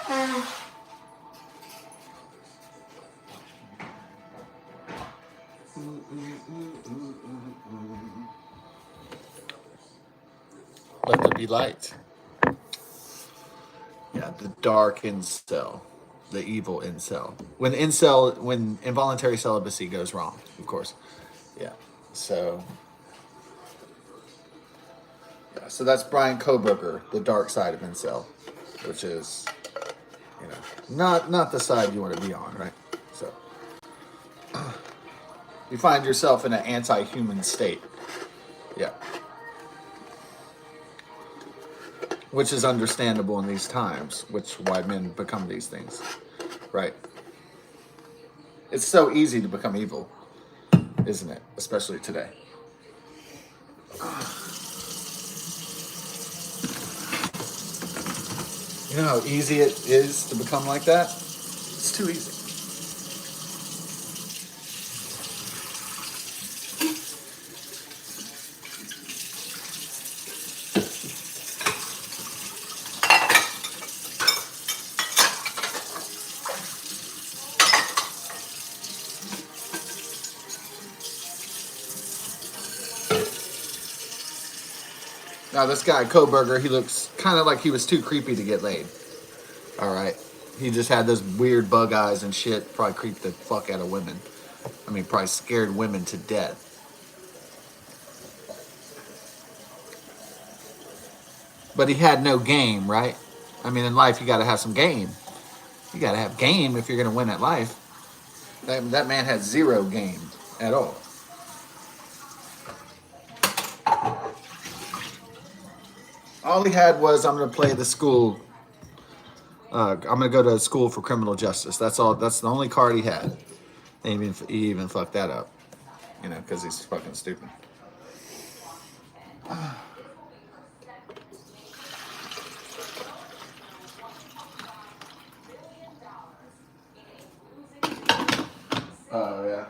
Let there be light. Yeah, the dark incel, the evil incel. When involuntary celibacy goes wrong, of course. Yeah. So, yeah. So that's Bryan Kohberger, the dark side of incel, which is, not the side you want to be on, right? So, you find yourself in an anti-human state. Yeah. Which is understandable in these times, why men become these things, right? It's so easy to become evil, isn't it? Especially today. You know how easy it is to become like that? It's too easy. Now this guy Kohberger, he looks kind of like he was too creepy to get laid. All right, he just had those weird bug eyes and shit. Probably creeped the fuck out of women. I mean, probably scared women to death. But he had no game, right? I mean, in life you got to have some game. You got to have game if you're going to win at life. That man had zero game at all. All he had was, I'm going to play the school. I'm going to go to school for criminal justice. That's all. That's the only card he had. And he even fucked that up, because he's fucking stupid. Oh yeah.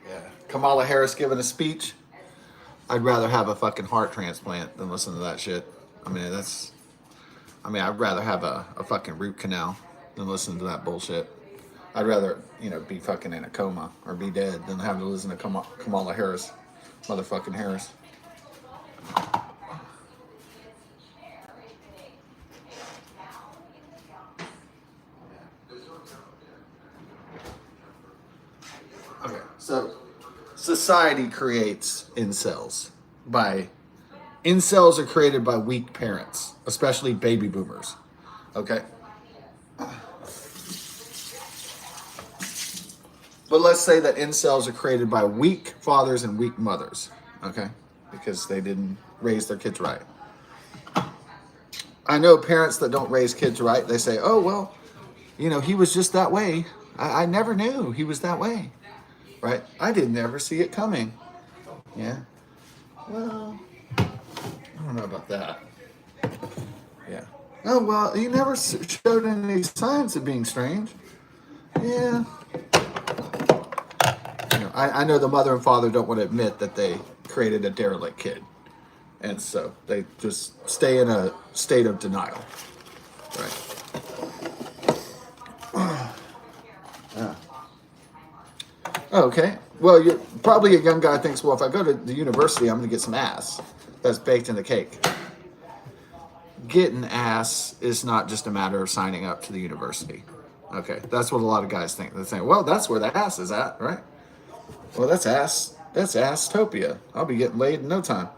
Yeah. Kamala Harris giving a speech. I'd rather have a fucking heart transplant than listen to that shit. I'd rather have a fucking root canal than listen to that bullshit. I'd rather, be fucking in a coma or be dead than have to listen to Kamala Harris. Motherfucking Harris. Okay, so society creates incels Incels are created by weak parents, especially baby boomers. Okay? But let's say that incels are created by weak fathers and weak mothers. Okay? Because they didn't raise their kids right. I know parents that don't raise kids right. They say, oh, well, he was just that way. I never knew he was that way. Right? I didn't ever see it coming. Yeah? Well, I don't know about that. Yeah. Oh, well, he never showed any signs of being strange. Yeah. I know the mother and father don't want to admit that they created a derelict kid. And so they just stay in a state of denial. Right. Yeah. Okay. Well, probably a young guy thinks, well, if I go to the university, I'm going to get some ass. That's baked in the cake. Getting ass is not just a matter of signing up to the university. Okay. That's what a lot of guys think. They're saying, well, that's where the ass is at, right? Well, that's ass-topia. I'll be getting laid in no time.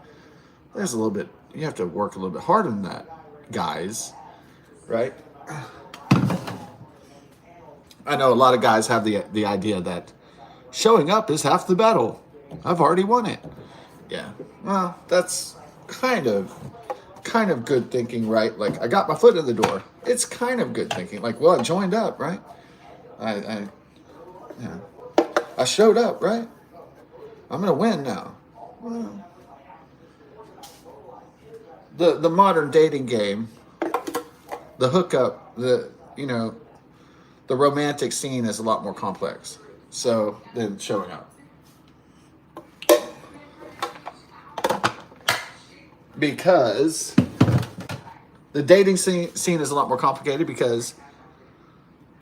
There's a little bit, you have to work a little bit harder than that, guys. Right? I know a lot of guys have the idea that showing up is half the battle. I've already won it. Yeah. Well, that's kind of good thinking, right? Like, I got my foot in the door. It's kind of good thinking. Like, well, I joined up, right? I showed up, right? I'm gonna win now. Well, the modern dating game, the hookup, the romantic scene is a lot more complex. So than showing up. Because the dating scene is a lot more complicated because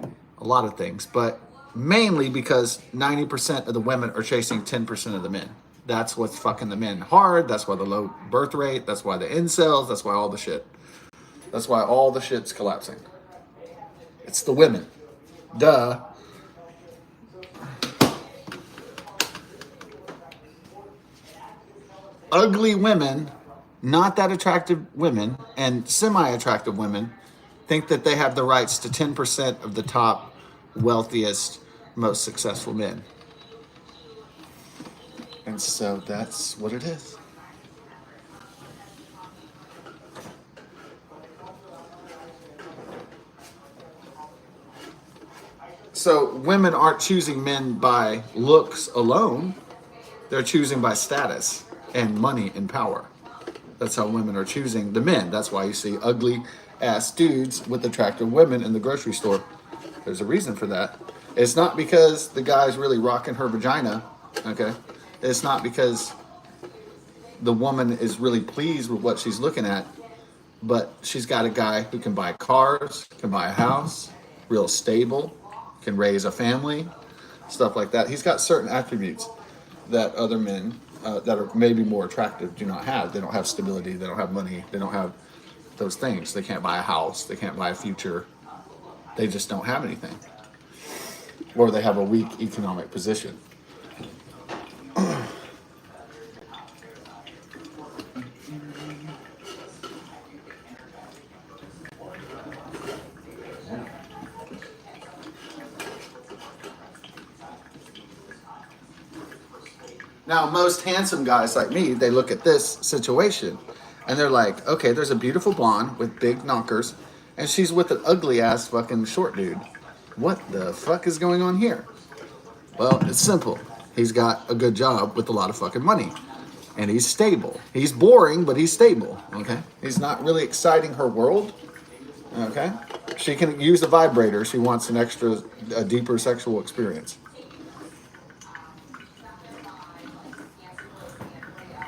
a lot of things, but mainly because 90% of the women are chasing 10% of the men. That's what's fucking the men hard. That's why the low birth rate. That's why the incels. That's why all the shit. That's why all the shit's collapsing. It's the women. Duh. Ugly women, not that attractive women, and semi-attractive women think that they have the rights to 10% of the top, wealthiest, most successful men. And so that's what it is. So women aren't choosing men by looks alone. They're choosing by status and money and power. That's how women are choosing the men. That's why you see ugly ass dudes with attractive women in the grocery store. There's a reason for that. It's not because the guy's really rocking her vagina, okay? It's not because the woman is really pleased with what she's looking at, but she's got a guy who can buy cars, can buy a house, real stable, can raise a family, stuff like that. He's got certain attributes that other men that are maybe more attractive do not have. They don't have stability, they don't have money, they don't have those things. They can't buy a house, they can't buy a future. They just don't have anything. Or they have a weak economic position. Now, most handsome guys like me, they look at this situation and they're like, okay, there's a beautiful blonde with big knockers and she's with an ugly ass fucking short dude. What the fuck is going on here? Well, it's simple. He's got a good job with a lot of fucking money and he's stable. He's boring, but he's stable, okay? He's not really exciting her world, okay? She can use a vibrator. She wants a deeper sexual experience.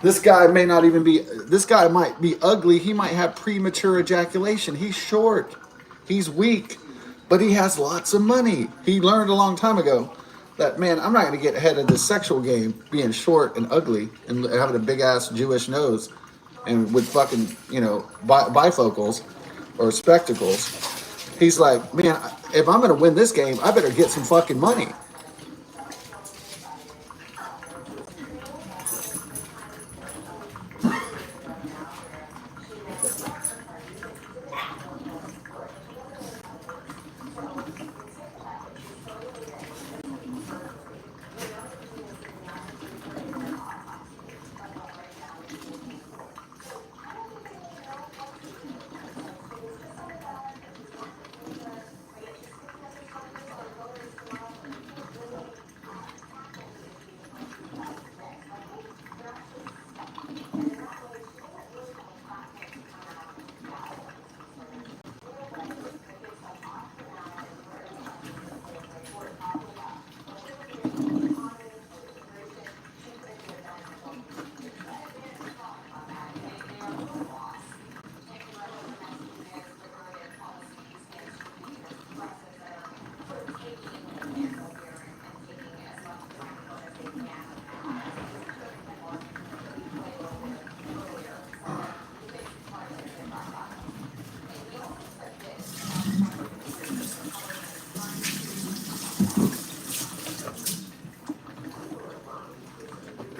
This guy might be ugly. He might have premature ejaculation. He's short. He's weak, but he has lots of money. He learned a long time ago that, man, I'm not going to get ahead of this sexual game being short and ugly and having a big ass Jewish nose and with fucking, bifocals or spectacles. He's like, man, if I'm going to win this game, I better get some fucking money.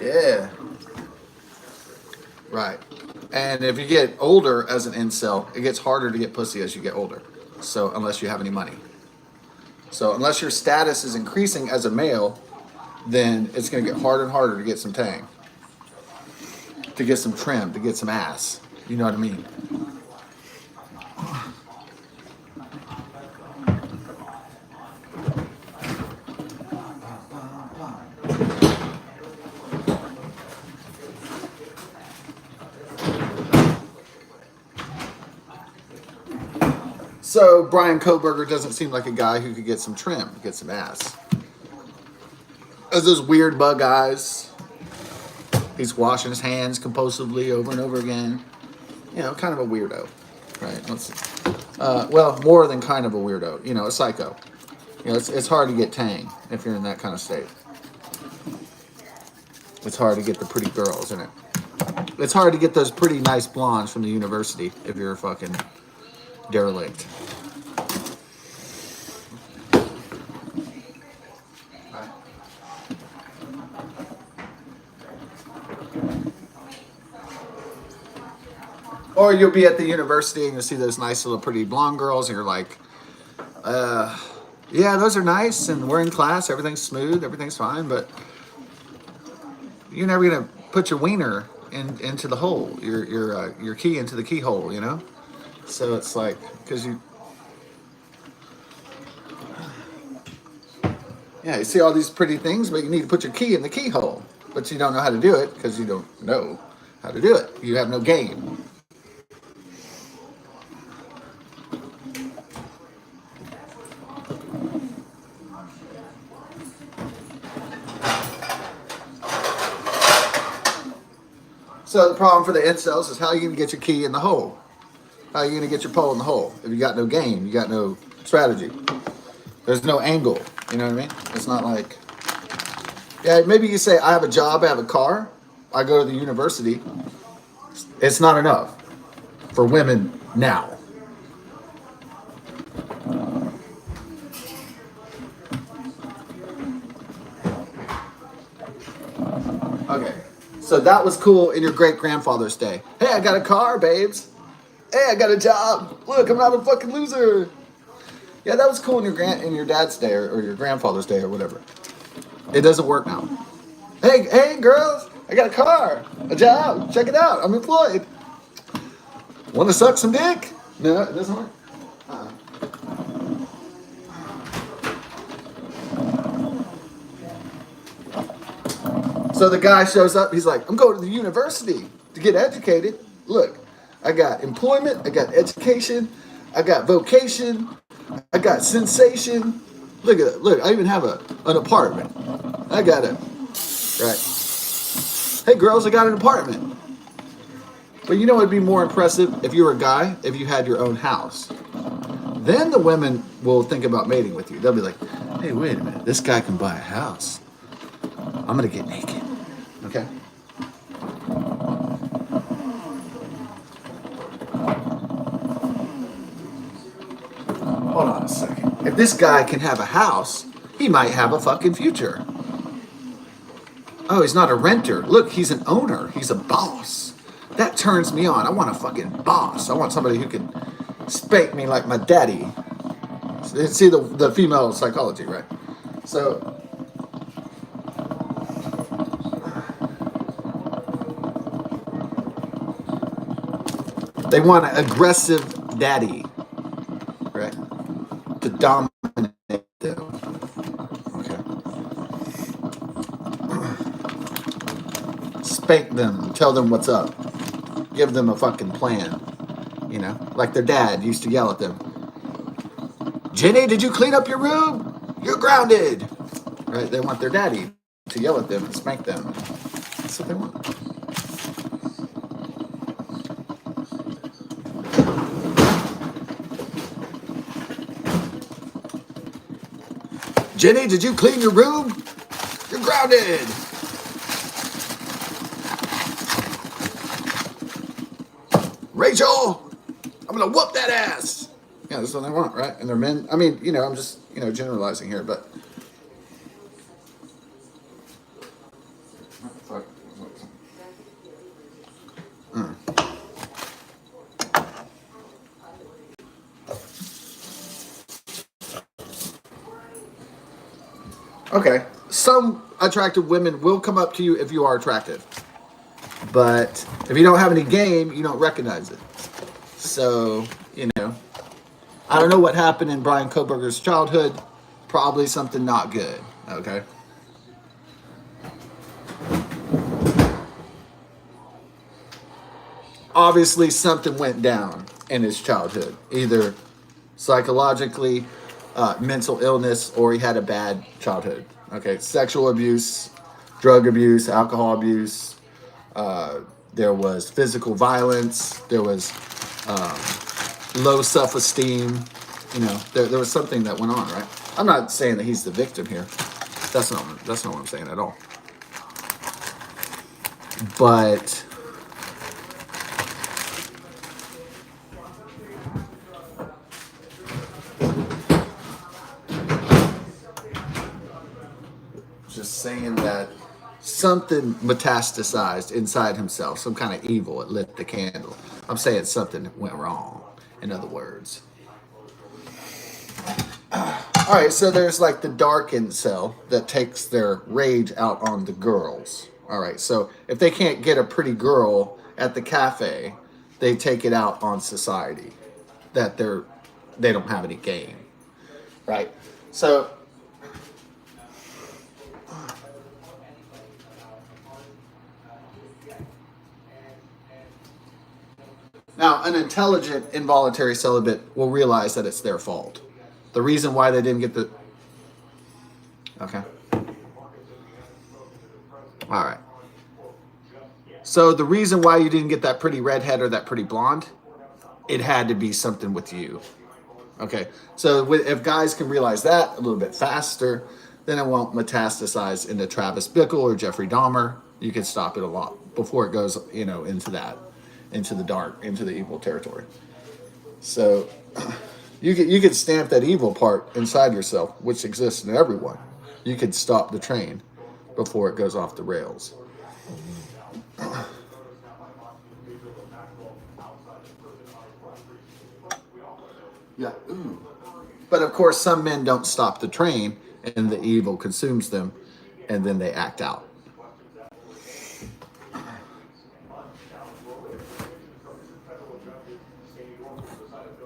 Yeah. Right. And if you get older as an incel, it gets harder to get pussy as you get older. So unless you have any money. So unless your status is increasing as a male, then it's going to get harder and harder to get some tang. To get some trim, to get some ass. You know what I mean? So Bryan Kohberger doesn't seem like a guy who could get some trim, get some ass. Has those weird bug eyes. He's washing his hands compulsively over and over again. You know, kind of a weirdo, right? Well, more than kind of a weirdo. You know, a psycho. You know, it's hard to get tang if you're in that kind of state. It's hard to get the pretty girls in it. It's hard to get those pretty nice blondes from the university if you're a fucking derelict. Or you'll be at the university and you'll see those nice little pretty blonde girls and you're like, yeah, those are nice and we're in class, everything's smooth, everything's fine, but you're never gonna put your wiener into the hole, your key into the keyhole, you know? So it's like, because yeah, you see all these pretty things, but you need to put your key in the keyhole, but you don't know how to do it because you don't know how to do it. You have no game. So the problem for the incels is how are you going to get your key in the hole? How are you going to get your pole in the hole? If you got no game, you got no strategy. There's no angle. You know what I mean? It's not like, yeah, maybe you say, I have a job, I have a car, I go to the university. It's not enough for women now. Okay. So that was cool in your great-grandfather's day. Hey, I got a car, babes. Hey, I got a job. Look, I'm not a fucking loser. Yeah, that was cool in your dad's day or your grandfather's day or whatever. It doesn't work now. Hey, girls, I got a car, a job. Check it out. I'm employed. Want to suck some dick? No, it doesn't work. So the guy shows up. He's like, I'm going to the university to get educated. Look, I got employment. I got education. I got vocation. I got sensation. Look at it. Look, I even have an apartment. I got it. Right. Hey, girls, I got an apartment. But you know what would be more impressive if you were a guy, if you had your own house. Then the women will think about mating with you. They'll be like, hey, wait a minute. This guy can buy a house. I'm going to get naked. Okay? Hold on a second. If this guy can have a house, he might have a fucking future. Oh, he's not a renter. Look, he's an owner. He's a boss. That turns me on. I want a fucking boss. I want somebody who can spank me like my daddy. See the female psychology, right? So they want an aggressive daddy, right? To dominate them. Okay. Spank them, tell them what's up. Give them a fucking plan. You know, like their dad used to yell at them. Jenny, did you clean up your room? You're grounded. Right? They want their daddy to yell at them and spank them. That's what they want. Jenny, did you clean your room? You're grounded. Rachel, I'm gonna whoop that ass. Yeah, that's what they want, right? And they're men. I mean, you know, I'm just, you know, generalizing here, but. Okay, some attractive women will come up to you if you are attractive. But if you don't have any game, you don't recognize it. So, you know, I don't know what happened in Bryan Kohberger's childhood. Probably something not good, okay? Obviously, something went down in his childhood. Either psychologically, mental illness, or he had a bad childhood. Okay, sexual abuse, drug abuse, alcohol abuse. There was physical violence. There was low self-esteem. There was something that went on, right? I'm not saying that he's the victim here. That's not what I'm saying at all. But just saying that something metastasized inside himself, some kind of evil. It lit the candle. I'm saying something went wrong, in other words. All right, so there's like the dark incel that takes their rage out on the girls. All right, so if they can't get a pretty girl at the cafe, they take it out on society that they don't have any game, right? So now an intelligent involuntary celibate will realize that it's their fault. The reason why they didn't get the okay. All right. So the reason why you didn't get that pretty redhead or that pretty blonde, it had to be something with you. Okay. So if guys can realize that a little bit faster, then it won't metastasize into Travis Bickle or Jeffrey Dahmer. You can stop it a lot before it goes, into the dark, into the evil territory. So you could stamp that evil part inside yourself, which exists in everyone. You could stop the train before it goes off the rails. Yeah. Ooh. But of course, some men don't stop the train, and the evil consumes them, and then they act out.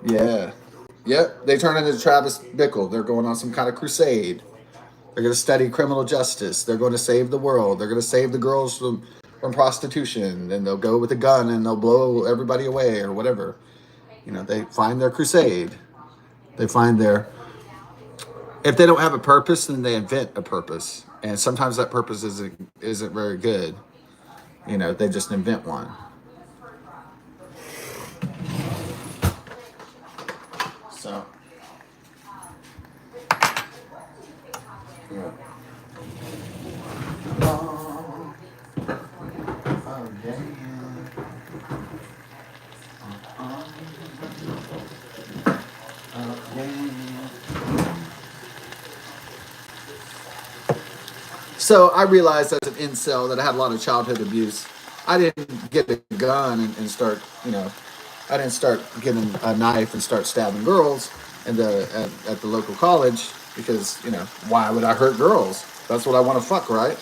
Yeah. Yep. They turn into Travis Bickle. They're going on some kind of crusade. They're going to study criminal justice. They're going to save the world. They're going to save the girls from prostitution. And they'll go with a gun and they'll blow everybody away or whatever. They find their crusade. They find if they don't have a purpose, then they invent a purpose. And sometimes that purpose isn't very good. They just invent one. So, yeah. So I realized as an incel that I had a lot of childhood abuse. I didn't get a gun and start, I didn't start getting a knife and start stabbing girls at the local college because, why would I hurt girls? That's what I want to fuck, right?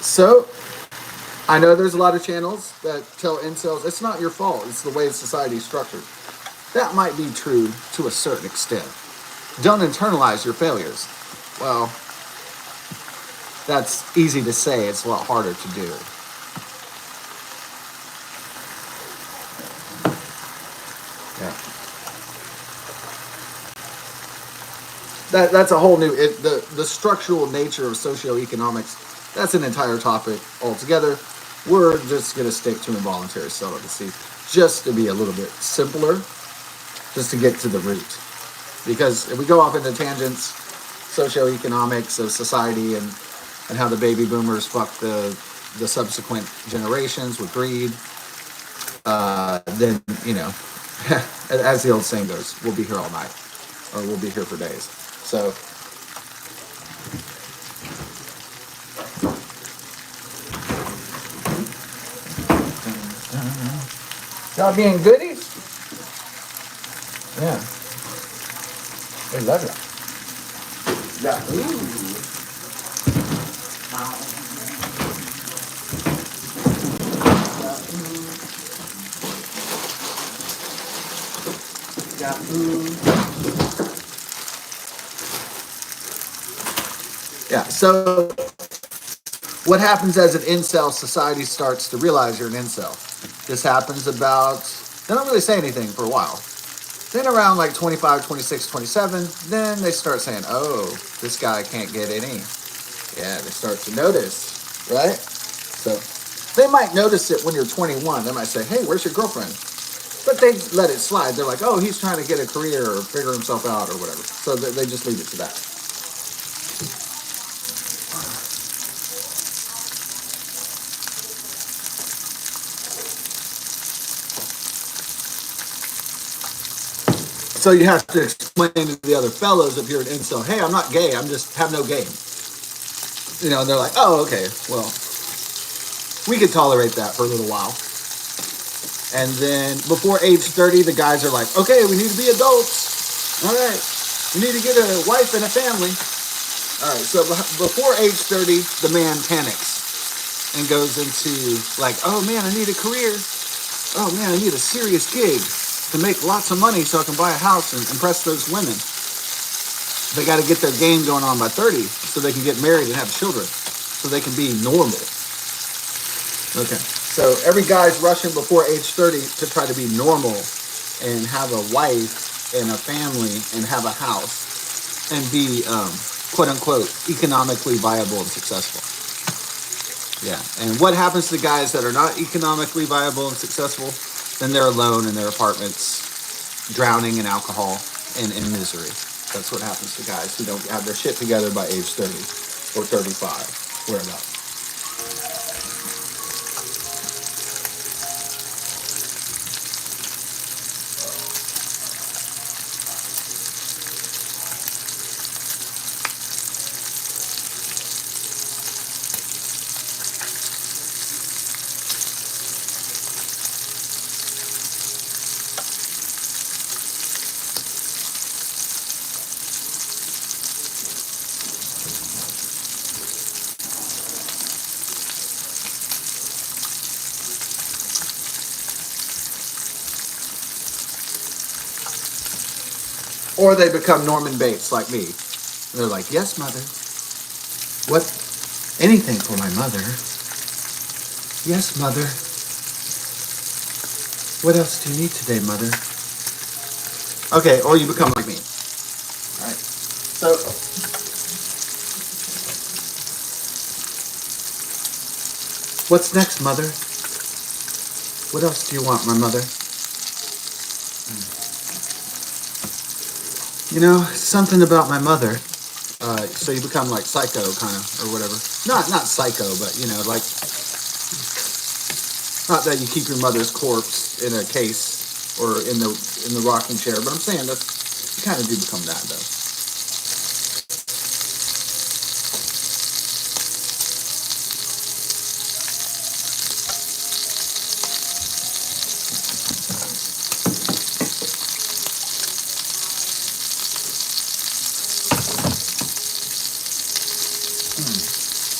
So I know there's a lot of channels that tell incels it's not your fault. It's the way society is structured. That might be true to a certain extent. Don't internalize your failures. Well, that's easy to say. It's a lot harder to do. Yeah. That's a whole new the structural nature of socioeconomics. That's an entire topic altogether. We're just going to stick to involuntary celibacy just to be a little bit simpler, just to get to the root. Because if we go off into tangents, socioeconomics of society and how the baby boomers fuck the subsequent generations with greed, then, as the old saying goes, we'll be here all night, or we'll be here for days. So, y'all being goodies? Yeah. They love you. Yeah. Ooh. got food. Yeah, so what happens as an incel, society starts to realize you're an incel. This happens about, they don't really say anything for a while. Then around like 25, 26, 27, then they start saying, oh, this guy can't get any. Yeah, they start to notice, right? So they might notice it when you're 21. They might say, hey, where's your girlfriend? But they let it slide. They're like, oh, he's trying to get a career or figure himself out or whatever. So they just leave it to that. So you have to explain to the other fellows if you're an incel, hey, I'm not gay, I'm just have no game. You know, and they're like, oh, okay, well, we could tolerate that for a little while. And then before age 30, the guys are like, okay, we need to be adults. All right, we need to get a wife and a family. All right, so before age 30, the man panics and goes into like, oh man, I need a career. Oh man, I need a serious gig to make lots of money so I can buy a house and impress those women. They got to get their game going on by 30 so they can get married and have children so they can be normal. Okay, so every guy's rushing before age 30 to try to be normal and have a wife and a family and have a house and be quote unquote economically viable and successful. Yeah, and what happens to guys that are not economically viable and successful? Then they're alone in their apartments, drowning in alcohol and in misery. That's what happens to guys who don't have their shit together by age 30 or 35, whereabouts. Or they become Norman Bates like me. And they're like, yes, mother. What? Anything for my mother. Yes, mother. What else do you need today, mother? Okay, or you become like me. All right. So, what's next, mother? What else do you want, my mother? You know, something about my mother. So you become like psycho kind of, or whatever. Not psycho, but you know, like, not that you keep your mother's corpse in a case or in the rocking chair, but I'm saying that you kind of do become that though.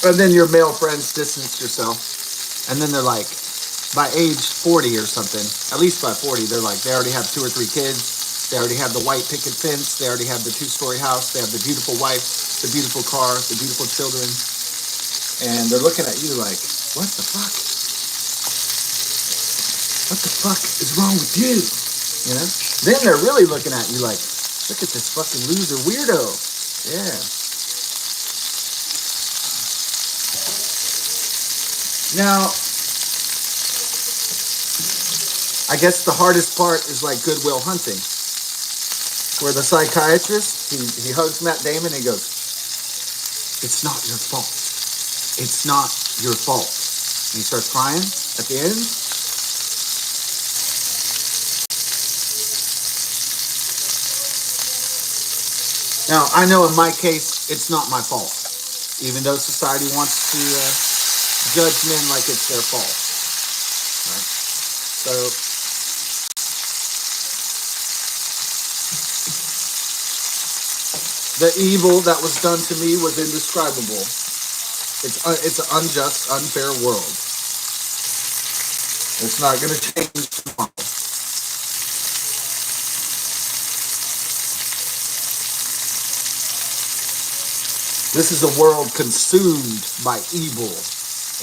And then your male friends distance yourself. And then they're like, by age 40 or something, at least by 40, they're like, they already have 2 or 3 kids. They already have the white picket fence. They already have the 2-story house. They have the beautiful wife, the beautiful car, the beautiful children. And they're looking at you like, what the fuck? What the fuck is wrong with you? You know? Then they're really looking at you like, look at this fucking loser weirdo. Yeah. Now, I guess the hardest part is like Good Will Hunting, where the psychiatrist, he hugs Matt Damon and he goes, it's not your fault. It's not your fault. And he starts crying at the end. Now, I know in my case, it's not my fault, even though society wants to judge men like it's their fault. Right? So, the evil that was done to me was indescribable. It's an unjust, unfair world. It's not going to change tomorrow. This is a world consumed by evil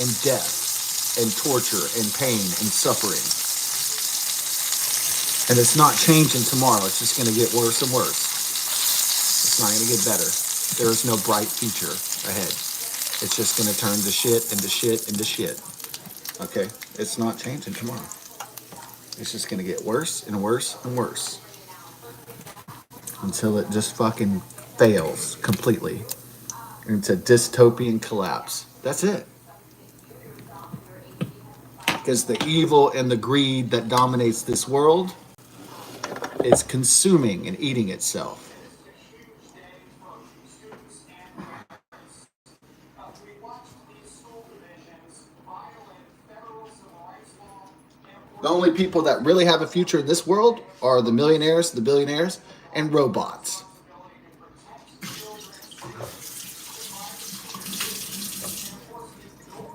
and death and torture and pain and suffering. And it's not changing tomorrow. It's just going to get worse and worse. It's not going to get better. There is no bright future ahead. It's just going to turn to shit and to shit and to shit. Okay? It's not changing tomorrow. It's just going to get worse and worse and worse. Until it just fucking fails completely. Into dystopian collapse. That's it. Because the evil and the greed that dominates this world is consuming and eating itself. The only people that really have a future in this world are the millionaires, the billionaires, and robots.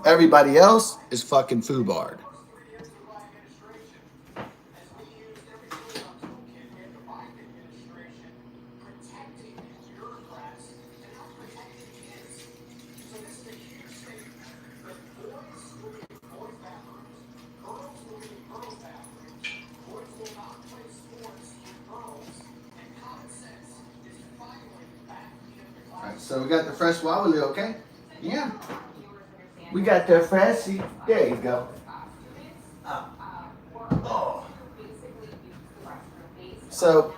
Everybody else is fucking foobarred. Alright, so we got the fresh wobbly, okay? Yeah. We got the freshie. There you go. Oh. So,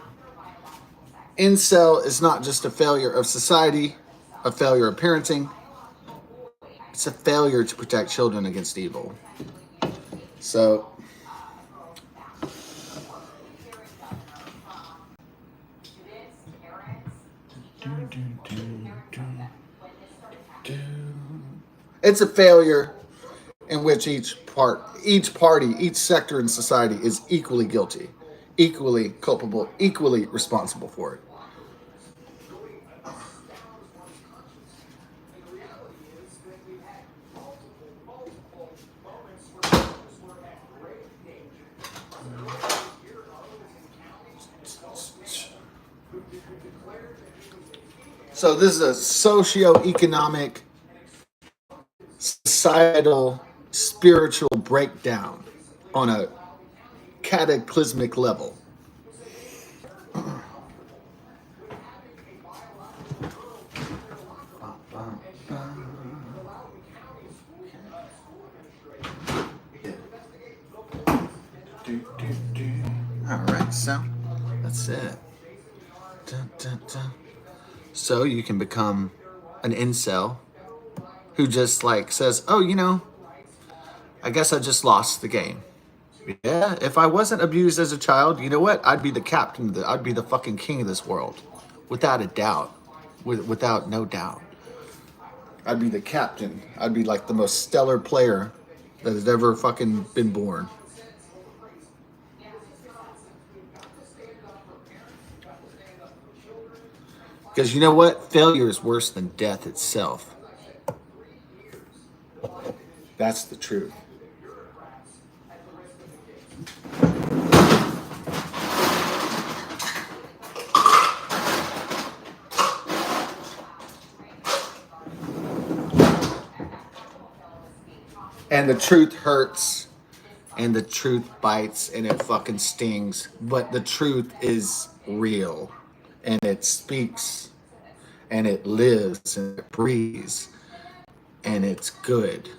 incel is not just a failure of society, a failure of parenting. It's a failure to protect children against evil. So, it's a failure in which each party, each sector in society is equally guilty, equally culpable, equally responsible for it. So this is a socio-economic, societal, spiritual breakdown on a cataclysmic level. All right, so that's it. Dun, dun, dun. So you can become an incel who just like says, oh, you know, I guess I just lost the game. Yeah, if I wasn't abused as a child, you know what? I'd be the captain. I'd be the fucking king of this world. Without a doubt. Without no doubt. I'd be the captain. I'd be like the most stellar player that has ever fucking been born. Because you know what? Failure is worse than death itself. That's the truth. And the truth hurts, and the truth bites, and it fucking stings. But the truth is real, and it speaks, and it lives, and it breathes, and it's good.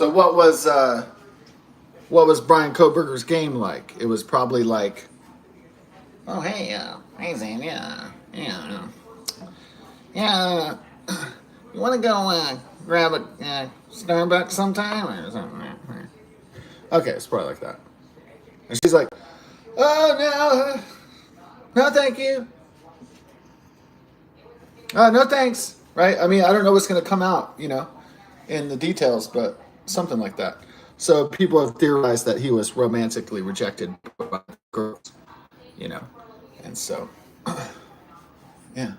So what was Bryan Kohberger's game like? It was probably like, oh hey, hey Zane, yeah, you want to go grab a Starbucks sometime or something? Okay, it's probably like that. And she's like, oh no, no thank you, no thanks. Right? I mean, I don't know what's going to come out, in the details, but something like that. So people have theorized that he was romantically rejected by girls, and so, yeah,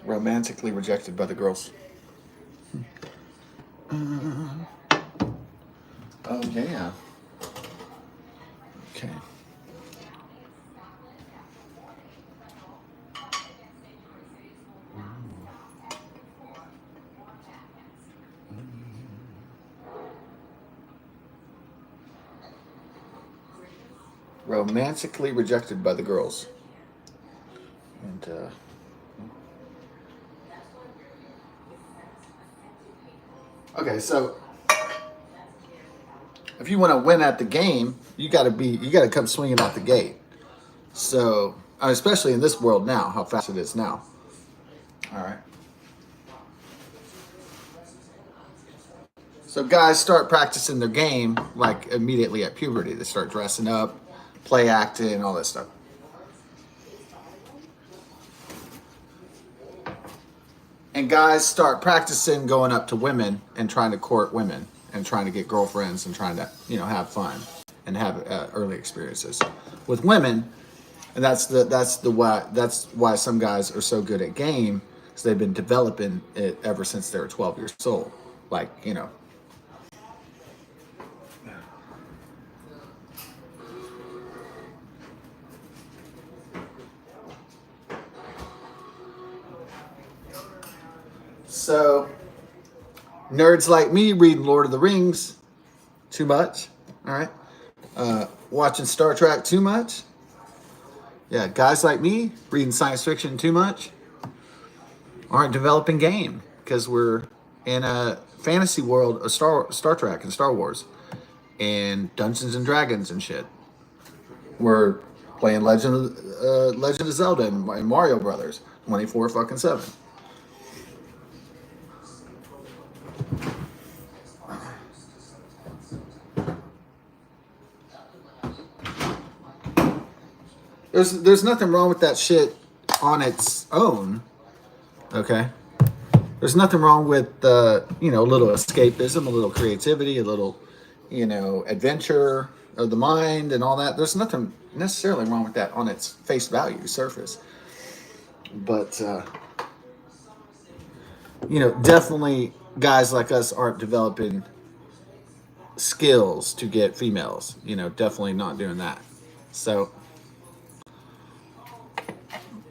romantically rejected by the girls. Oh yeah. Okay. Romantically rejected by the girls. And okay, so if you want to win at the game, you got to come swinging out the gate. So, especially in this world now, how fast it is now. All right. So guys start practicing their game like immediately at puberty. They start dressing up, play acting, all that stuff. And guys start practicing going up to women and trying to court women and trying to get girlfriends and trying to, have fun and have early experiences with women. And that's why some guys are so good at game, because they've been developing it ever since they were 12 years old. Like, So, nerds like me reading Lord of the Rings too much, all right? Watching Star Trek too much. Yeah, guys like me reading science fiction too much aren't developing game, because we're in a fantasy world of Star Trek and Star Wars and Dungeons and Dragons and shit. We're playing Legend of Zelda and Mario Brothers 24/7. There's nothing wrong with that shit on its own, okay? There's nothing wrong with a little escapism, a little creativity, a little, adventure of the mind and all that. There's nothing necessarily wrong with that on its face value, surface. But, definitely guys like us aren't developing skills to get females. Definitely not doing that. So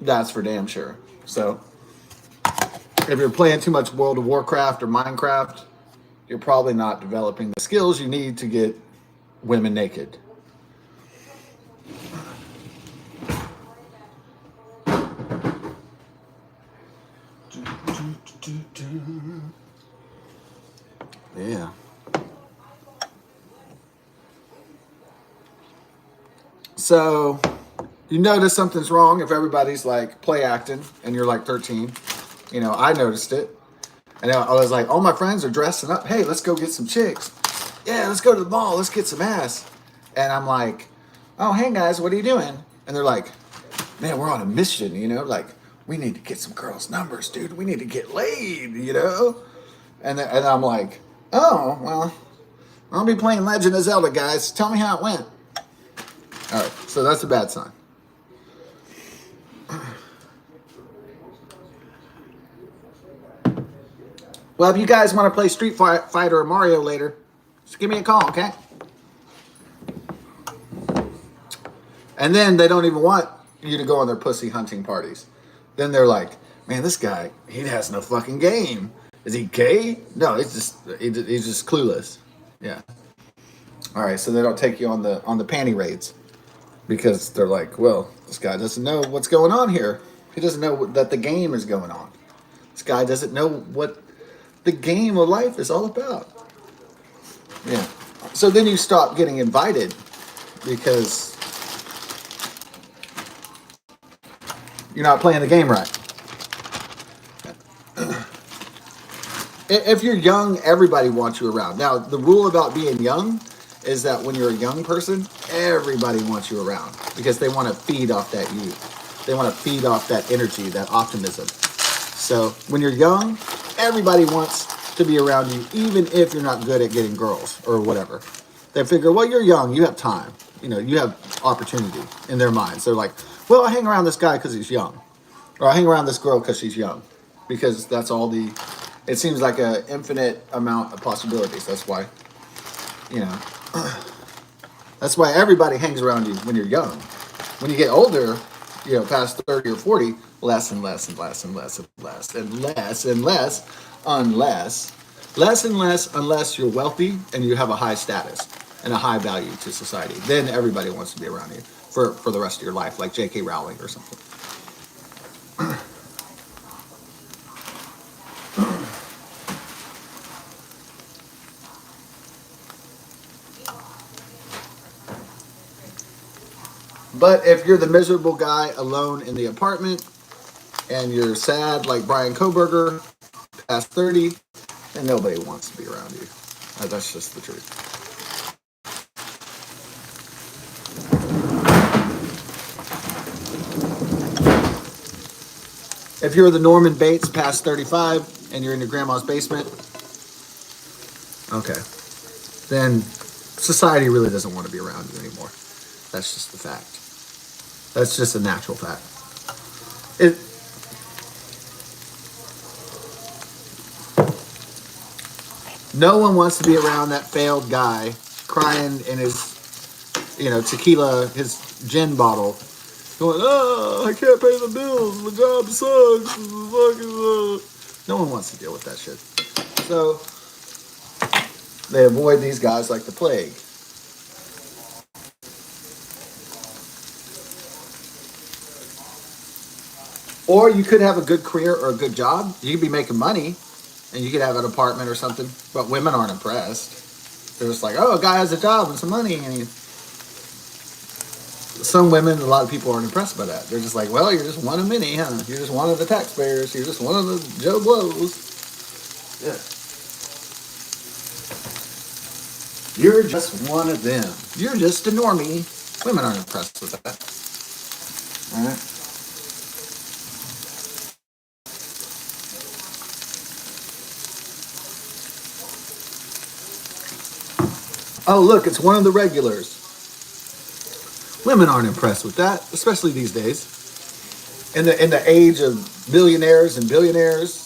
that's for damn sure. So if you're playing too much World of Warcraft or Minecraft, you're probably not developing the skills you need to get women naked. Yeah. So you notice something's wrong if everybody's like play acting and you're like 13. I noticed it. And I was like, all my friends are dressing up. Hey, let's go get some chicks. Yeah, let's go to the mall. Let's get some ass. And I'm like, oh, hey guys, what are you doing? And they're like, man, we're on a mission, like we need to get some girls' numbers, dude. We need to get laid, And I'm like, oh, well, I'll be playing Legend of Zelda, guys. Tell me how it went. All right, so that's a bad sign. Well, if you guys want to play Street Fighter or Mario later, just give me a call, okay? And then they don't even want you to go on their pussy hunting parties. Then they're like, man, this guy, he has no fucking game. Is he gay? No, he's just clueless. Yeah. All right, so they don't take you on the panty raids, because they're like, well, this guy doesn't know what's going on here. He doesn't know that the game is going on. This guy doesn't know what the game of life is all about. Yeah. So then you stop getting invited because you're not playing the game right. If you're young, everybody wants you around. Now, the rule about being young is that when you're a young person, everybody wants you around because they want to feed off that youth. They want to feed off that energy, that optimism. So when you're young, everybody wants to be around you, even if you're not good at getting girls or whatever. They figure, well, you're young, you have time. You know, you have opportunity in their minds. They're like, well, I hang around this guy because he's young. Or I hang around this girl because she's young. Because that's all it seems like an infinite amount of possibilities. That's why, you know, that's why everybody hangs around you when you're young. When you get older, you know, past 30 or 40, less and less and less and less and less and less and less, less and less unless you're wealthy and you have a high status and a high value to society. Then everybody wants to be around you for the rest of your life, like J.K. Rowling or something. But if you're the miserable guy alone in the apartment and you're sad like Bryan Kohberger, past 30, then nobody wants to be around you. That's just the truth. If you're the Norman Bates past 35 and you're in your grandma's basement, okay, then society really doesn't want to be around you anymore. That's just the fact. That's just a natural fact. It, no one wants to be around that failed guy crying in his, you know, tequila, his gin bottle, going, oh, I can't pay the bills, the job sucks. No one wants to deal with that shit. So they avoid these guys like the plague. Or you could have a good career or a good job. You could be making money and you could have an apartment or something, but women aren't impressed. They're just like, oh, a guy has a job and some money. And some women, a lot of people aren't impressed by that. They're just like, well, you're just one of many, huh? You're just one of the taxpayers. You're just one of the Joe Blows. Yeah. You're just one of them. You're just a normie. Women aren't impressed with that. All right. Oh, look, it's one of the regulars. Women aren't impressed with that, especially these days. In the age of millionaires and billionaires,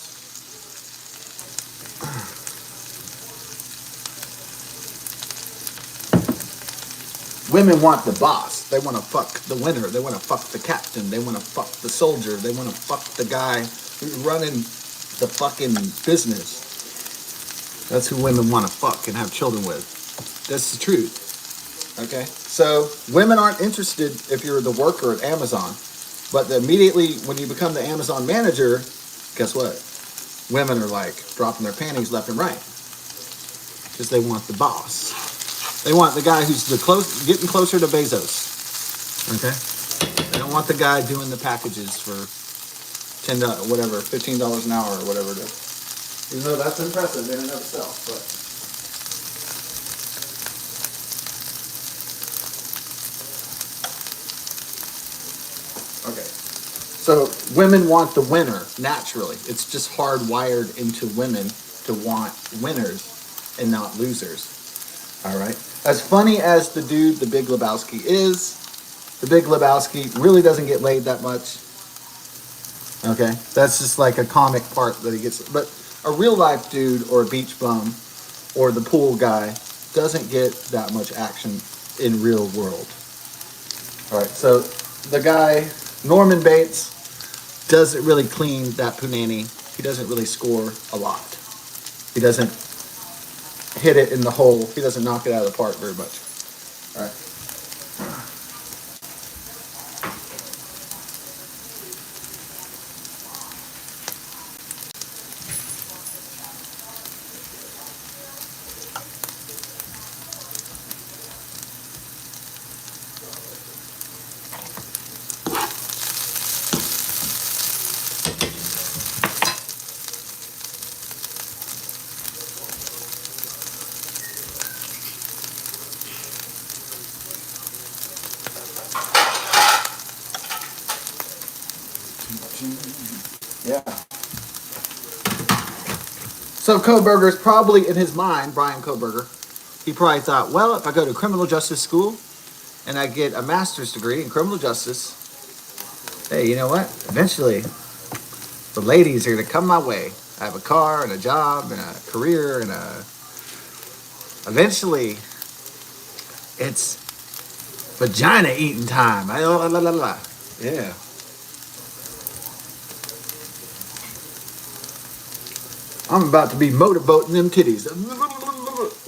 women want the boss. They want to fuck the winner. They want to fuck the captain. They want to fuck the soldier. They want to fuck the guy who's running the fucking business. That's who women want to fuck and have children with. That's the truth. Okay? So women aren't interested if you're the worker at Amazon. But immediately when you become the Amazon manager, guess what? Women are like dropping their panties left and right. Because they want the boss. They want the guy who's getting closer to Bezos. Okay? They don't want the guy doing the packages for $10, whatever, $15 an hour or whatever it is. Even though that's impressive in and of itself, but okay. So women want the winner naturally. It's just hardwired into women to want winners and not losers. All right. As funny as the dude, the Big Lebowski is, the Big Lebowski really doesn't get laid that much. Okay. That's just like a comic part that he gets. But a real life dude or a beach bum or the pool guy doesn't get that much action in real world. All right. So the guy, Norman Bates, doesn't really clean that punani. He doesn't really score a lot. He doesn't hit it in the hole. He doesn't knock it out of the park very much. All right. Yeah. So Kohberger's probably in his mind, Bryan Kohberger, he probably thought, well, if I go to criminal justice school and I get a master's degree in criminal justice, hey, you know what? Eventually, the ladies are going to come my way. I have a car and a job and a career and eventually, it's vagina eating time. Yeah. I'm about to be motorboating them titties.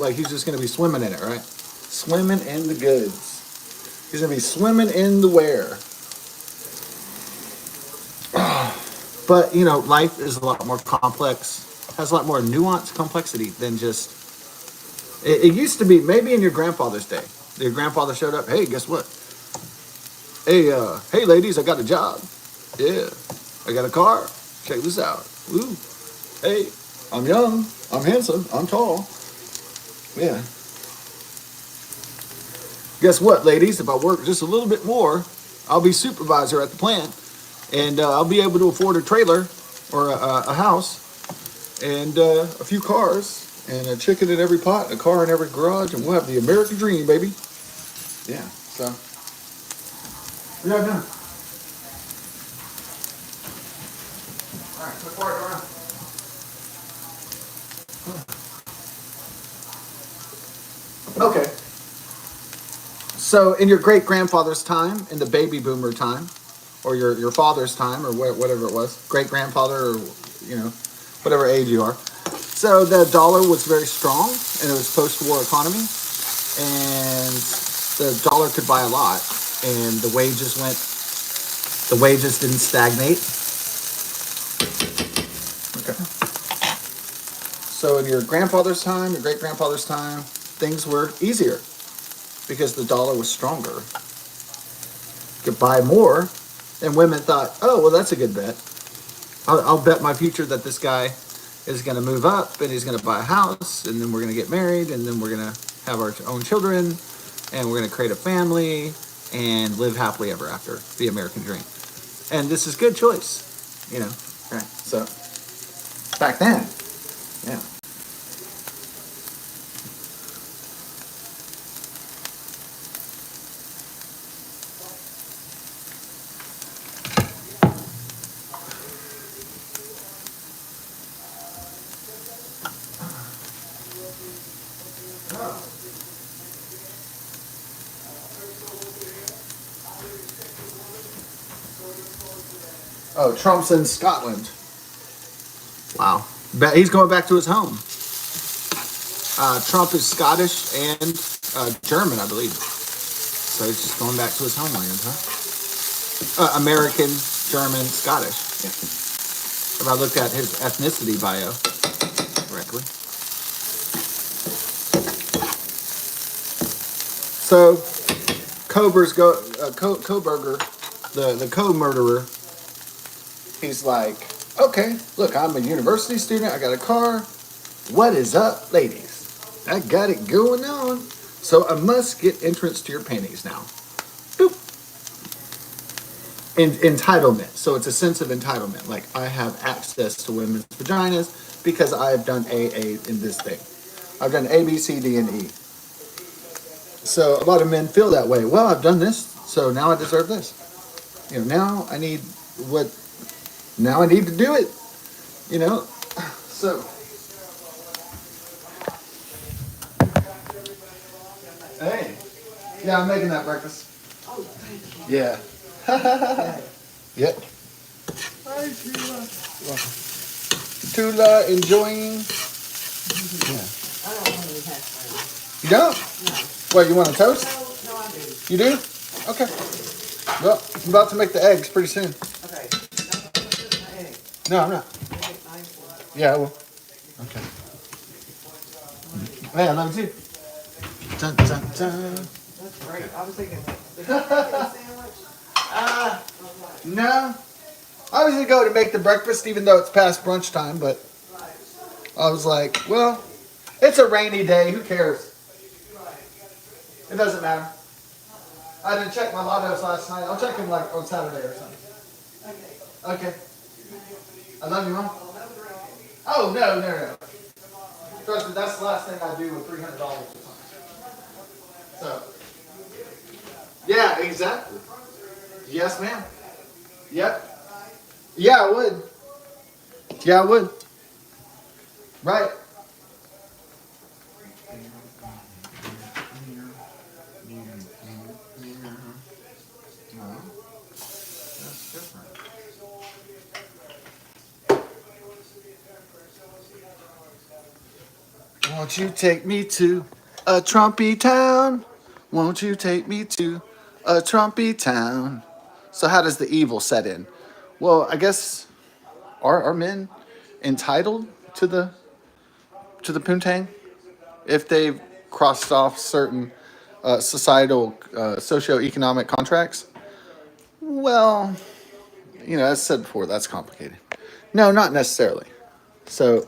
Like he's just going to be swimming in it, right? Swimming in the goods. He's going to be swimming in the where. But, you know, life is a lot more complex, has a lot more nuance, complexity than just... It used to be, maybe in your grandfather's day, your grandfather showed up, hey, guess what? Hey, ladies, I got a job. Yeah, I got a car. Check this out. Woo. Hey, I'm young, I'm handsome, I'm tall. Yeah. Guess what, ladies? If I work just a little bit more, I'll be supervisor at the plant. And I'll be able to afford a trailer or a house and a few cars and a chicken in every pot, a car in every garage, and we'll have the American dream, baby. Yeah, so. What y'all doing? All right, quit walking around. Okay. So in your great-grandfather's time, in the baby boomer time, or your father's time, or whatever it was, great-grandfather, or, you know, whatever age you are. So the dollar was very strong, and it was post-war economy, and the dollar could buy a lot, and the wages didn't stagnate. Okay. So in your grandfather's time, your great-grandfather's time, things were easier, because the dollar was stronger. You could buy more. And women thought, oh, well, that's a good bet. I'll bet my future that this guy is going to move up and he's going to buy a house and then we're going to get married and then we're going to have our own children and we're going to create a family and live happily ever after, the American dream. And this is a good choice, you know. Right. So back then, yeah. Oh, Trump's in Scotland. Wow. He's going back to his home. Trump is Scottish and German, I believe. So he's just going back to his homeland, huh? American, German, Scottish. Yeah. If I looked at his ethnicity bio correctly. So, Kohberger, the co-murderer, he's like, okay, look, I'm a university student. I got a car. What is up, ladies? I got it going on. So I must get entrance to your panties now. Boop. Entitlement. So it's a sense of entitlement. Like I have access to women's vaginas because I've done AA in this thing. I've done A, B, C, D, and E. So a lot of men feel that way. Well, I've done this, so now I deserve this. You know, now I need to do it. You know, so. Hey, yeah, I'm making that breakfast. Oh, thank you. Yeah. Yep. Hi, Tula. Tula enjoying. Yeah. I don't want any hash browns. You don't? No. What, you want a toast? No, I do. You do? Okay. Well, I'm about to make the eggs pretty soon. Okay. Don't put my egg. No, I'm not. Make it nice one. Yeah, I will. Okay. Yeah, I love you too. Dun, dun, dun. That's great. I was thinking, the sandwich? No. I was going to go to make the breakfast even though it's past brunch time, but I was like, well, it's a rainy day. Who cares? It doesn't matter. I didn't check my lottos last night. I'll check them like on Saturday or something. Okay. Okay. I love you, Mom. Oh, no. Trust me, that's the last thing I do with $300. So, yeah, exactly. Yes, ma'am. Yep. Yeah, I would. Yeah, I would. Right. No, that's different. Won't you take me to a Trumpy town? Won't you take me to a Trumpy town? So how does the evil set in? Well, I guess are men entitled to the poontang if they've crossed off certain societal socioeconomic contracts? Well, as said before, that's complicated. No, not necessarily. So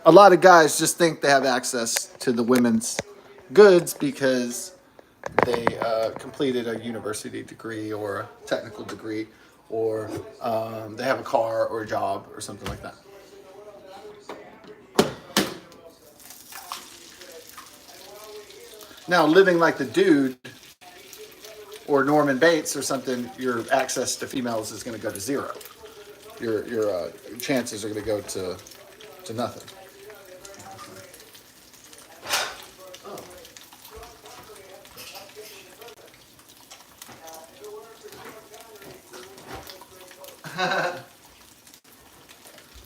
a lot of guys just think they have access to the women's goods because they completed a university degree or a technical degree, or they have a car or a job or something like that. Now, living like the dude or Norman Bates or something, your access to females is going to go to zero. Your chances are going to go to nothing.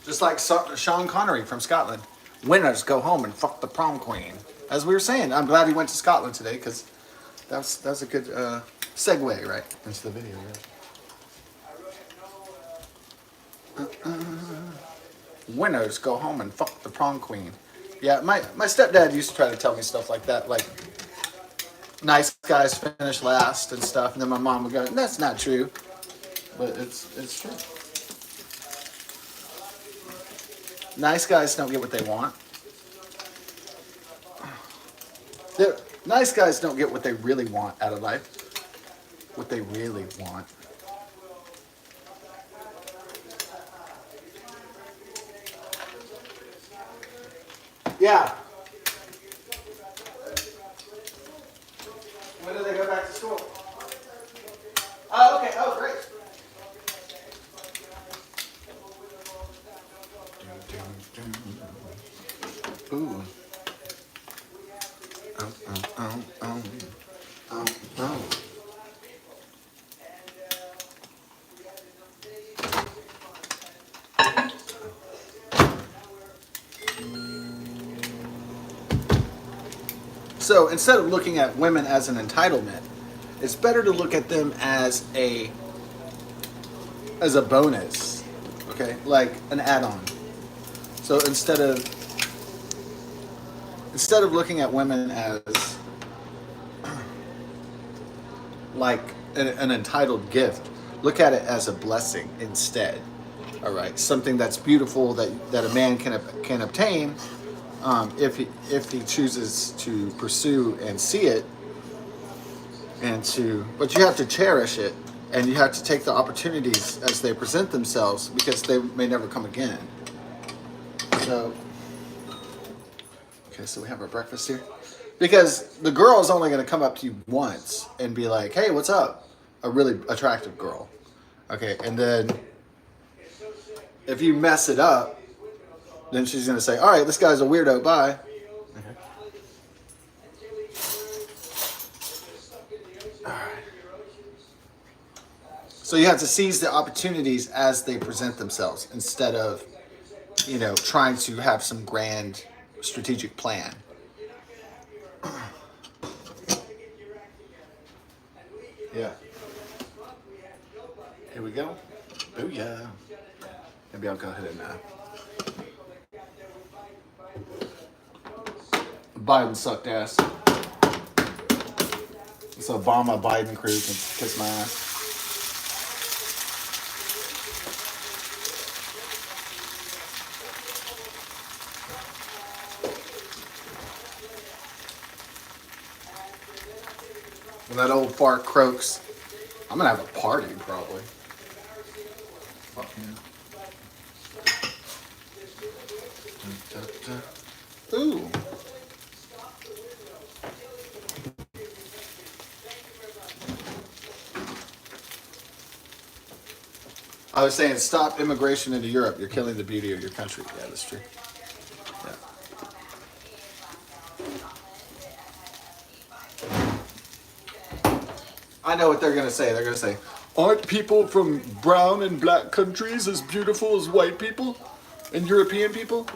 Just like Sean Connery from Scotland. Winners go home and fuck the prom queen. As we were saying, I'm glad he went to Scotland today because that's a good segue right into the video. Right? Winners go home and fuck the prom queen. Yeah, my stepdad used to try to tell me stuff like that, like nice guys finish last and stuff, and then my mom would go, "That's not true," but it's true. Nice guys don't get what they want. Nice guys don't get what they really want out of life. What they really want. Yeah. When do they go back to school? Oh, okay. Oh, great. Ooh. Oh. So instead of looking at women as an entitlement, it's better to look at them as a bonus, okay, like an add-on. So instead of looking at women as like an entitled gift, look at it as a blessing instead. All right, something that's beautiful that a man can obtain if he chooses to pursue and see it, but you have to cherish it, and you have to take the opportunities as they present themselves because they may never come again. So, okay, so we have our breakfast here. Because the girl is only going to come up to you once and be like, "Hey, what's up?" A really attractive girl. Okay, and then if you mess it up, then she's going to say, "All right, this guy's a weirdo, bye." Okay. All right. So you have to seize the opportunities as they present themselves instead of, trying to have some grand strategic plan. Yeah. Here we go. Booyah. Maybe I'll go ahead and Biden sucked ass. This Obama Biden crew can kiss my ass. When that old fart croaks, I'm gonna have a party probably. I was saying, stop immigration into Europe. You're killing the beauty of your country. Yeah, that's true. Yeah. I know what they're going to say. They're going to say, aren't people from brown and black countries as beautiful as white people and European people?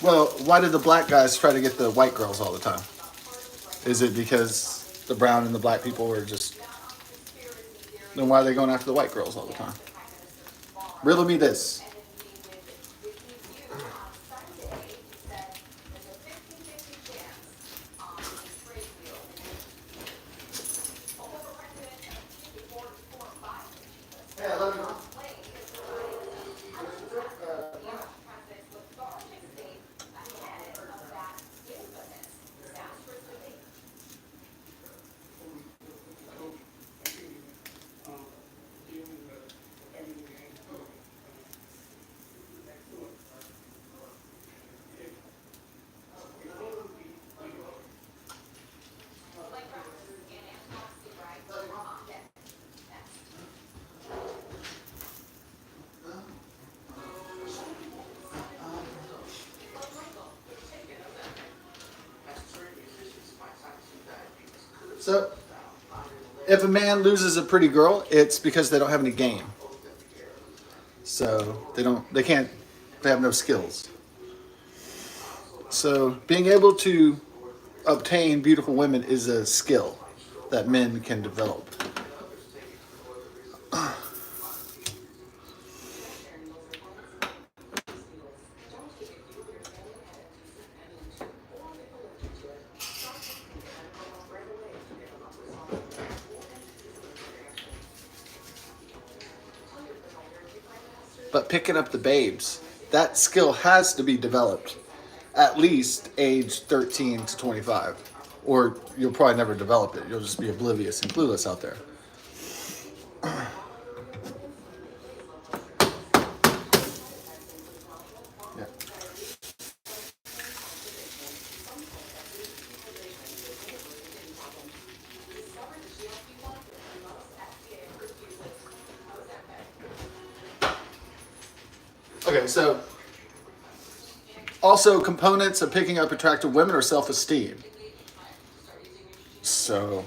Well, why do the black guys try to get the white girls all the time? Is it because the brown and the black people are just... Then why are they going after the white girls all the time? Riddle me this. So, if a man loses a pretty girl, it's because they don't have any game. So they have no skills. So being able to obtain beautiful women is a skill that men can develop. But picking up the babes, that skill has to be developed at least age 13 to 25. Or you'll probably never develop it. You'll just be oblivious and clueless out there. Yeah. Okay, so also components of picking up attractive women are self-esteem. So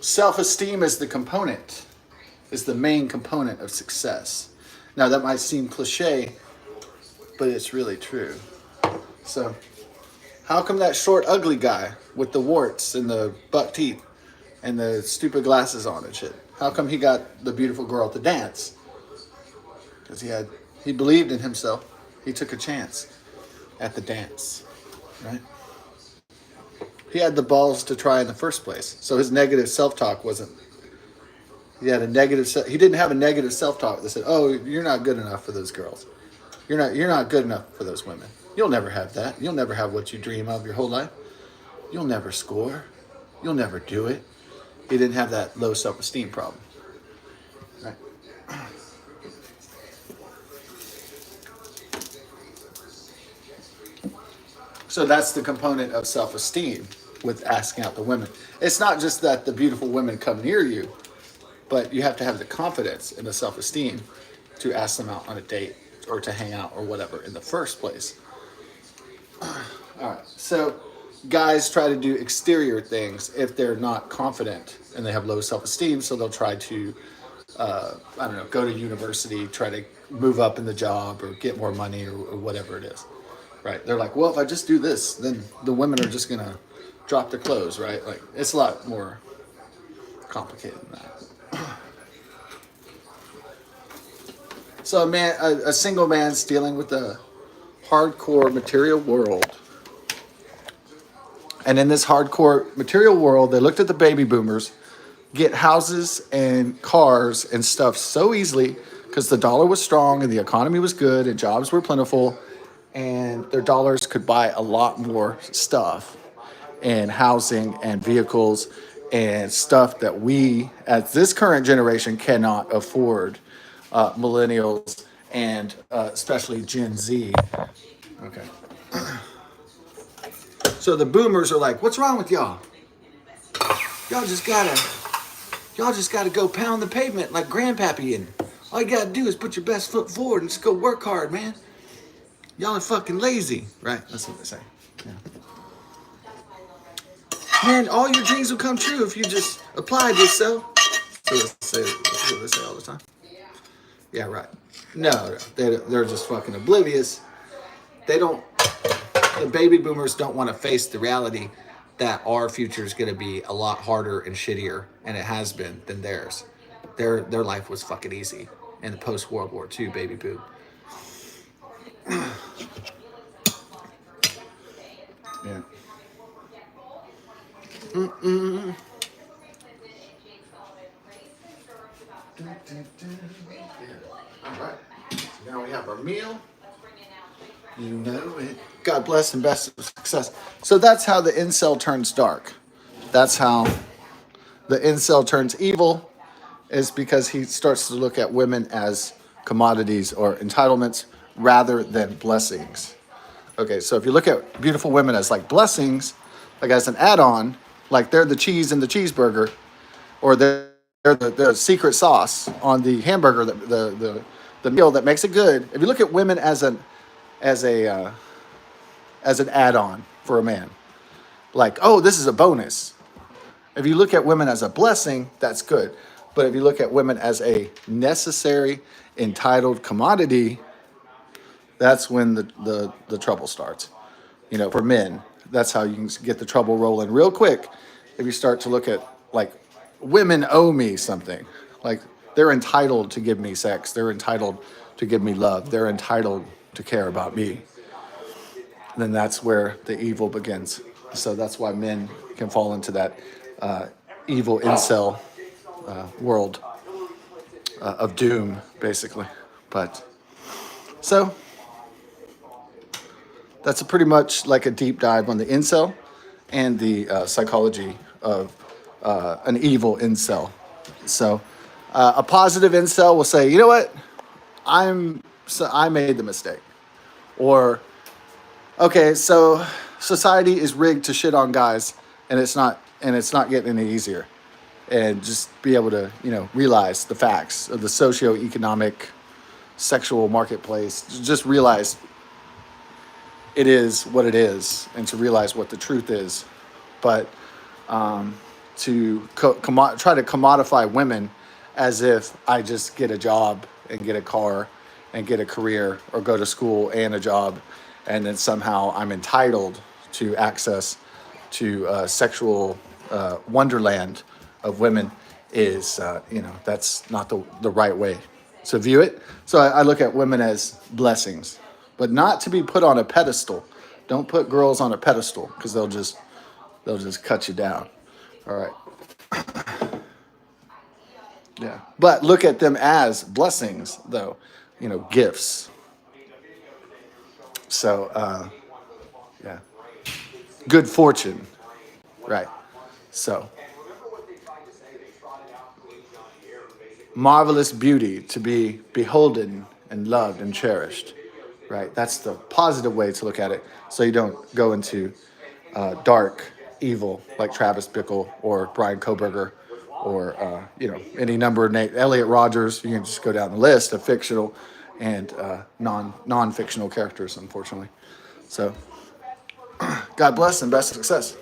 self-esteem is the main component of success. Now that might seem cliche, but it's really true. So how come that short, ugly guy with the warts and the buck teeth and the stupid glasses on and shit, how come he got the beautiful girl at the dance? Because he believed in himself. He took a chance at the dance, right? He had the balls to try in the first place. So his negative self-talk wasn't... He didn't have a negative self-talk that said, oh, you're not good enough for those girls. You're not good enough for those women. You'll never have that. You'll never have what you dream of your whole life. You'll never score. You'll never do it. He didn't have that low self-esteem problem. Right? So that's the component of self-esteem with asking out the women. It's not just that the beautiful women come near you, but you have to have the confidence and the self-esteem to ask them out on a date or to hang out or whatever in the first place. All right, so guys try to do exterior things if they're not confident and they have low self-esteem, so they'll try to, go to university, try to move up in the job or get more money or whatever it is. Right, they're like, well, if I just do this, then the women are just gonna drop their clothes, right? Like, it's a lot more complicated than that. So a single man's dealing with a hardcore material world. And in this hardcore material world, they looked at the baby boomers get houses and cars and stuff so easily because the dollar was strong and the economy was good and jobs were plentiful. And their dollars could buy a lot more stuff and housing and vehicles and stuff that we, as this current generation, cannot afford. Millennials and especially Gen Z. Okay. So the boomers are like, what's wrong with y'all? Y'all just gotta go pound the pavement like Grandpappy, and all you gotta do is put your best foot forward and just go work hard, man. Y'all are fucking lazy, right? That's what they say. Yeah. Man, all your dreams will come true if you just applied yourself. That's what they say all the time. Yeah, right. No, they're just fucking oblivious. The baby boomers don't want to face the reality that our future is going to be a lot harder and shittier, and it has been, than theirs. Their life was fucking easy in the post World War II baby boom. Yeah. Mm-mm. All right. Now we have our meal. You know it. God bless and best of success. So that's how the incel turns dark. That's how the incel turns evil, is because he starts to look at women as commodities or entitlements rather than blessings. Okay, so if you look at beautiful women as like blessings, like as an add-on, like they're the cheese in the cheeseburger, or they're the secret sauce on the hamburger, the meal that makes it good. If you look at women as an add-on for a man, like, oh, this is a bonus. If you look at women as a blessing, that's good. But if you look at women as a necessary, entitled commodity, that's when the trouble starts. You know, for men, that's how you can get the trouble rolling real quick. If you start to look at, like, women owe me something. Like, they're entitled to give me sex. They're entitled to give me love. They're entitled to care about me. Then that's where the evil begins. So that's why men can fall into that evil incel world of doom, basically. But so that's pretty much like a deep dive on the incel and the psychology of an evil incel. So a positive incel will say, you know what, I made the mistake, or okay, so society is rigged to shit on guys, and it's not getting any easier. And just be able to, realize the facts of the socio-economic sexual marketplace. Just realize it is what it is, and to realize what the truth is. But to try to commodify women as if I just get a job and get a car and get a career, or go to school and a job, and then somehow I'm entitled to access to sexual wonderland of women, is, that's not the right way to view it. So I look at women as blessings, but not to be put on a pedestal. Don't put girls on a pedestal, because they'll just cut you down. All right. Yeah. But look at them as blessings, though, gifts. So, yeah. Good fortune. Right. So, marvelous beauty to be beholden and loved and cherished. Right. That's the positive way to look at it. So you don't go into dark evil like Travis Bickle or Bryan Kohberger, or any number of Elliot Rodgers. You can just go down the list of fictional and non-fictional characters, unfortunately. So, God bless and best success.